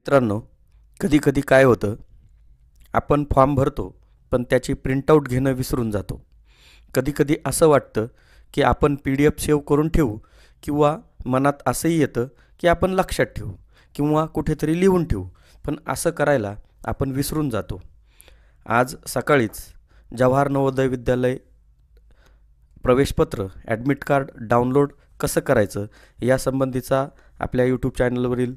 मित्रांनो, कधी-कधी काय होतं, आपण फॉर्म भरतो, पण त्याची प्रिंटआउट घेणं विसरून जातो. कधी-कधी असं वाटतं, की आपण PDF सेव्ह करून ठेवू किंवा मनात असंही येतं, की आपण लक्षात ठेवू किंवा कुठेतरी लिहून ठेवू, पण असं करायला आपण विसरून जातो. आज सकाळीच Jawahar Navodaya Vidyalaya प्रवेशपत्र admit card download कसं करायचं यासंबंधीचा आपल्या यूट्यूब चॅनलवरील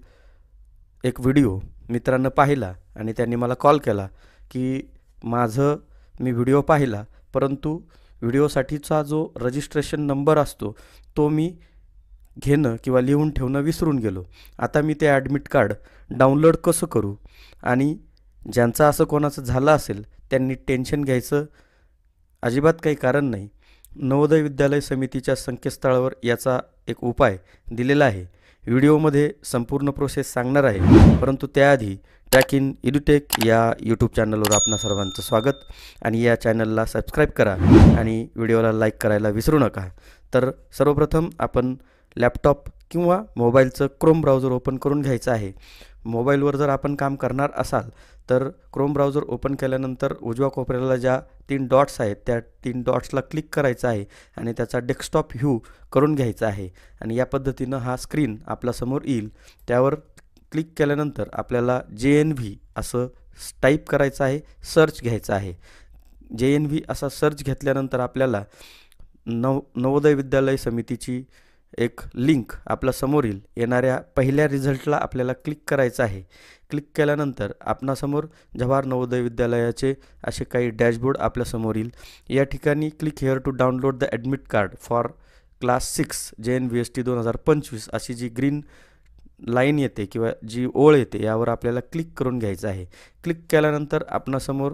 एक व्हिडिओ मित्रांनं पाहिला आणि त्यांनी मला कॉल केला की मी व्हिडिओ पाहिला, परंतु व्हिडिओसाठीचा जो रजिस्ट्रेशन नंबर असतो तो मी घेणं किंवा लिहून ठेवणं विसरून गेलो. आता मी ते ॲडमिट कार्ड डाउनलोड कसं करू? आणि ज्यांचं असं कोणाचं झालं असेल त्यांनी टेन्शन घ्यायचं अजिबात काही कारण नाही. नवोदय विद्यालय समितीच्या संकेतस्थळावर याचा एक उपाय दिलेला आहे. व्हिडिओमध्ये संपूर्ण प्रोसेस सांगणार आहे, परंतु त्याआधी ट्रॅक इन एड्युटेक या यूट्यूब चॅनलवर आपणा सर्वांचं स्वागत आणि या चॅनलला सबस्क्राईब करा आणि व्हिडिओला लाईक करायला विसरू नका. तर सर्वप्रथम आपण लॅपटॉप किंवा मोबाईलचं क्रोम ब्राउझर ओपन करून घ्यायचं आहे. मोबाईलवर जर आपण काम करणार असाल तर क्रोम ब्राउझर ओपन केल्यानंतर उजव्या कोपऱ्याला ज्या 3 डॉट्स आहेत त्या 3 डॉट्सला क्लिक करायचं आहे आणि त्याचा डेस्कटॉप व्ह्यू करून घ्यायचा आहे. आणि या पद्धतीनं हा स्क्रीन आपल्यासमोर येईल. त्यावर क्लिक केल्यानंतर आपल्याला JNV असं टाईप करायचं आहे, सर्च घ्यायचं आहे. JNV असा सर्च घेतल्यानंतर आपल्याला नवोदय विद्यालय समितीची एक लिंक आपल्यासमोर येईल. येणाऱ्या पहिल्या रिझल्टला आपल्याला क्लिक करायचं आहे. क्लिक केल्यानंतर आपणासमोर जवाहर नवोदय विद्यालयाचे असे काही डॅशबोर्ड आपल्यासमोर येईल. या ठिकाणी click here to download the admit card for class 6 JNVST 2025 अशी जी ग्रीन लाईन येते किंवा जी ओळ येते यावर आपल्याला क्लिक करून घ्यायचं आहे. क्लिक केल्यानंतर आपणासमोर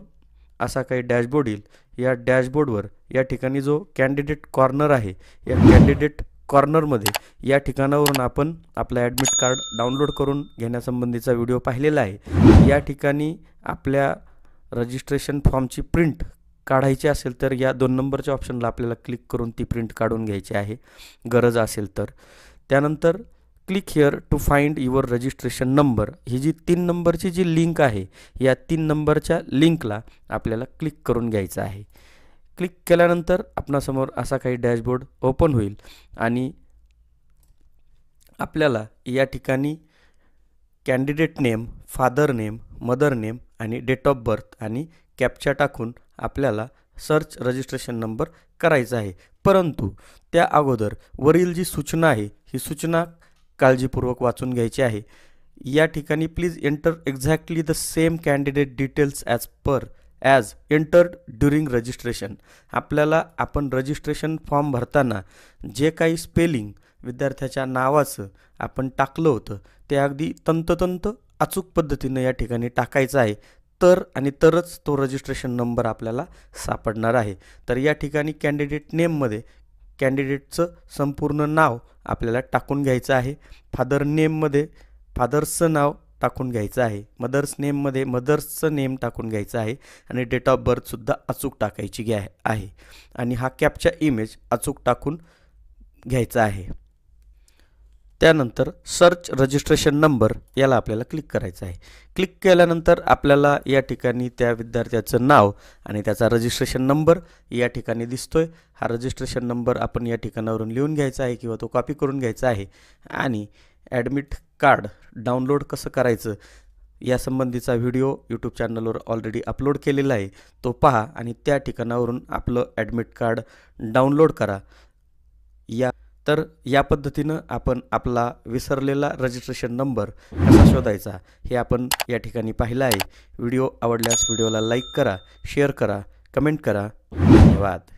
असा काही डॅशबोर्ड येईल. या डॅशबोर्डवर या ठिकाणी जो कॅन्डिडेट कॉर्नर आहे, या कॅन्डिडेट कॉर्नरमध्ये या ठिकाणावरून आपण आपलं ॲडमिट कार्ड डाउनलोड करून घेण्यासंबंधीचा व्हिडिओ पाहिलेला आहे. या ठिकाणी आपल्या रजिस्ट्रेशन फॉर्मची प्रिंट काढायची असेल तर या 2 नंबरच्या ऑप्शनला आपल्याला क्लिक करून ती प्रिंट काढून घ्यायची आहे, गरज असेल तर. त्यानंतर click here to find your registration number ही जी 3 नंबरची जी लिंक आहे, या 3 नंबरच्या लिंकला आपल्याला क्लिक करून घ्यायचं आहे. क्लिक केल्यानंतर आपणासमोर असा काही डॅशबोर्ड ओपन होईल आणि आपल्याला या ठिकाणी candidate name, father name, mother name आणि डेट ऑफ बर्थ आणि कॅप्चा टाकून आपल्याला सर्च रजिस्ट्रेशन नंबर करायचा आहे. परंतु त्या अगोदर वरील जी सूचना आहे ही सूचना काळजीपूर्वक वाचून घ्यायची आहे. या ठिकाणी please enter exactly the same candidate details as entered during registration. आपल्याला आपण रजिस्ट्रेशन फॉर्म भरताना जे काही स्पेलिंग विद्यार्थ्याच्या नावाचं आपण टाकलं होतं ते अगदी तंतोतंत अचूक पद्धतीनं या ठिकाणी टाकायचं आहे. तरच तो रजिस्ट्रेशन नंबर आपल्याला सापडणार आहे. तर या ठिकाणी कॅन्डिडेट नेममध्ये कॅन्डिडेटचं संपूर्ण नाव आपल्याला टाकून घ्यायचं आहे. फादर नेममध्ये फादर्सचं नाव टाकून घ्यायचं आहे. मदर्स नेममध्ये मदर्सचं नेम टाकून घ्यायचं आहे आणि डेट ऑफ बर्थसुद्धा अचूक टाकायची आहे. आणि हा कॅप्चा इमेज अचूक टाकून घ्यायचा आहे. त्यानंतर सर्च रजिस्ट्रेशन नंबर याला आपल्याला क्लिक करायचं आहे. क्लिक केल्यानंतर आपल्याला या ठिकाणी त्या विद्यार्थ्याचं नाव आणि त्याचा रजिस्ट्रेशन नंबर या ठिकाणी दिसतोय. हा रजिस्ट्रेशन नंबर आपण या ठिकाणावरून लिहून घ्यायचा आहे किंवा तो कॉपी करून घ्यायचा आहे. आणि ॲडमिट कार्ड डाउनलोड कसं करायचं यासंबंधीचा व्हिडिओ यूट्यूब चॅनलवर ऑलरेडी अपलोड केलेला आहे, तो पहा आणि त्या ठिकाणावरून आपलं ॲडमिट कार्ड डाउनलोड करा. या पद्धतीनं आपण आपला विसरलेला रजिस्ट्रेशन नंबर कसा शोधायचा हे आपण या ठिकाणी पाहिलं आहे. व्हिडिओ आवडल्यास व्हिडिओला लाईक करा, शेअर करा, कमेंट करा. धन्यवाद.